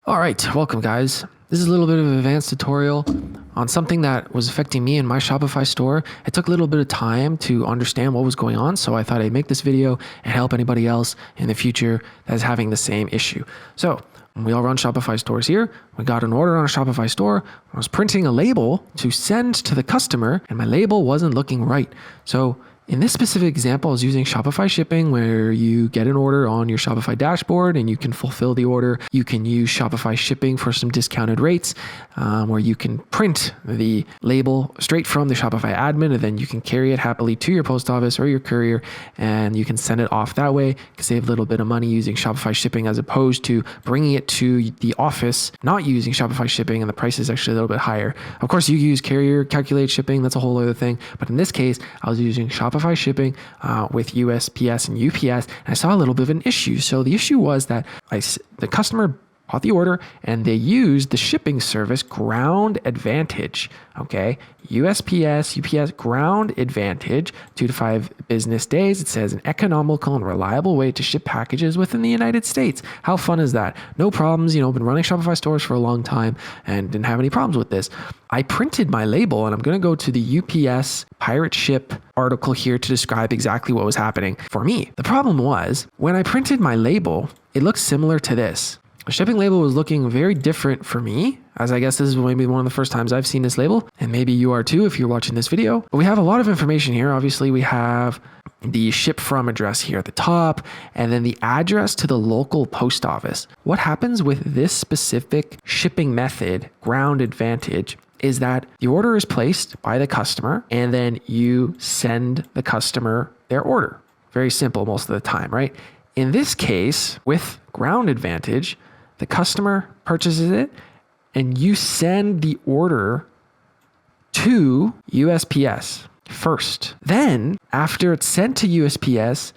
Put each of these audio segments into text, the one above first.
All right, welcome guys. This is a little bit of an advanced tutorial on something that was affecting me in my Shopify store. It took a little bit of time to understand what was going on, so I thought I'd make this video and help anybody else in the future that is having the same issue. So we all run Shopify stores here. We got an order on a Shopify store. I was printing a label to send to the customer and my label wasn't looking right. So in this specific example, I was using Shopify shipping where you get an order on your Shopify dashboard and you can fulfill the order. You can use Shopify shipping for some discounted rates where you can print the label straight from the Shopify admin and then you can carry it happily to your post office or your courier and you can send it off that way. You can save a little bit of money using Shopify shipping as opposed to bringing it to the office, not using Shopify shipping, and the price is actually a little bit higher. Of course, you use carrier calculate shipping. That's a whole other thing. But in this case, I was using Shopify shipping with USPS and UPS, and I saw a little bit of an issue. So the issue was that the customer bought the order and they used the shipping service Ground Advantage. Okay, USPS, UPS Ground Advantage, 2 to 5 business days. It says an economical and reliable way to ship packages within the United States. How fun is that? No problems. Been running Shopify stores for a long time and didn't have any problems with this. I printed my label and I'm going to go to the UPS Pirate Ship article here to describe exactly what was happening for me. The problem was when I printed my label, it looks similar to this. The shipping label was looking very different for me, as I guess this is maybe one of the first times I've seen this label, and maybe you are too if you're watching this video. But we have a lot of information here. Obviously, we have the ship from address here at the top, and then the address to the local post office. What happens with this specific shipping method, Ground Advantage, is that the order is placed by the customer, and then you send the customer their order. Very simple most of the time, right? In this case, with Ground Advantage, the customer purchases it and you send the order to USPS first. Then, after it's sent to USPS,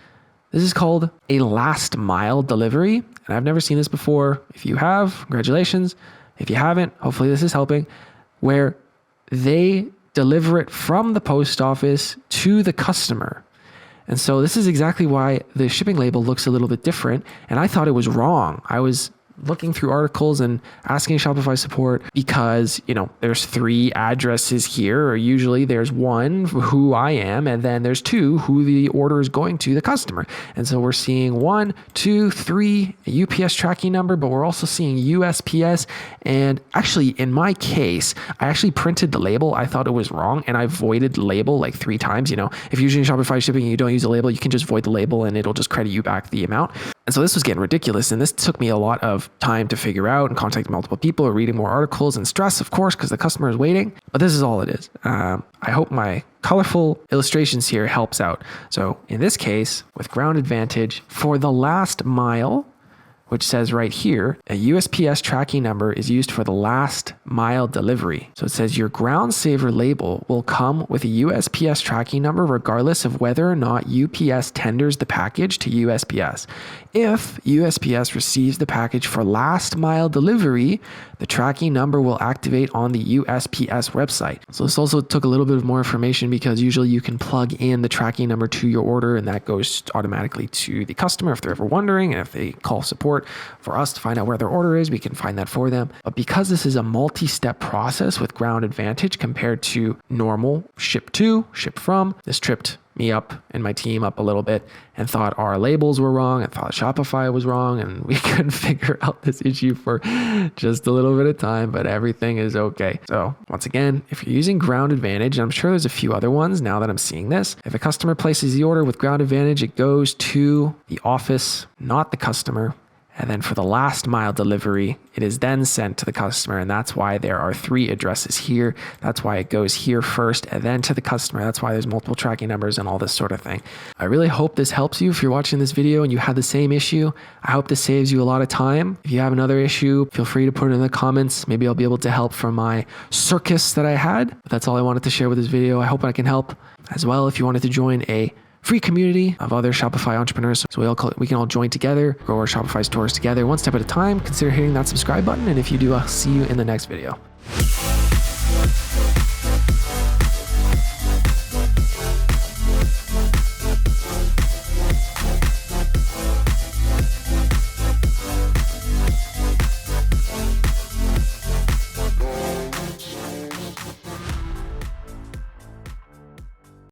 this is called a last mile delivery. And I've never seen this before. If you have, congratulations. If you haven't, hopefully this is helping, where they deliver it from the post office to the customer. And so this is exactly why the shipping label looks a little bit different. And I thought it was wrong. I was looking through articles and asking Shopify support because, there's 3 addresses here, or usually there's 1 who I am, and then there's 2 who the order is going to the customer. And so we're seeing 1, 2, 3, a UPS tracking number, but we're also seeing USPS. And actually, in my case, I actually printed the label. I thought it was wrong, and I voided the label like 3 times. If you're using Shopify shipping and you don't use the label, you can just void the label and it'll just credit you back the amount. And so this was getting ridiculous. And this took me a lot of time to figure out and contact multiple people or reading more articles and stress, of course, because the customer is waiting. But this is all it is. I hope my colorful illustrations here helps out. So in this case, with Ground Advantage, for the last mile, which says right here, a USPS tracking number is used for the last mile delivery. So it says your Ground Saver label will come with a USPS tracking number regardless of whether or not UPS tenders the package to USPS. If USPS receives the package for last mile delivery, the tracking number will activate on the USPS website. So this also took a little bit of more information because usually you can plug in the tracking number to your order and that goes automatically to the customer if they're ever wondering, and if they call support for us to find out where their order is, we can find that for them. But because this is a multi-step process with Ground Advantage compared to normal ship to, ship from, this tripped me up and my team up a little bit and thought our labels were wrong and thought Shopify was wrong, and we couldn't figure out this issue for just a little bit of time, but everything is okay. So once again, if you're using Ground Advantage, and I'm sure there's a few other ones now that I'm seeing this, if a customer places the order with Ground Advantage, it goes to the office, not the customer. And then for the last mile delivery, it is then sent to the customer. And that's why there are 3 addresses here. That's why it goes here first and then to the customer. That's why there's multiple tracking numbers and all this sort of thing. I really hope this helps you if you're watching this video and you had the same issue. I hope this saves you a lot of time. If you have another issue, feel free to put it in the comments. Maybe I'll be able to help from my circus that I had. But that's all I wanted to share with this video. I hope I can help as well. If you wanted to join a free community of other Shopify entrepreneurs, so we can all join together, grow our Shopify stores together one step at a time, consider hitting that subscribe button. And if you do, I'll see you in the next video.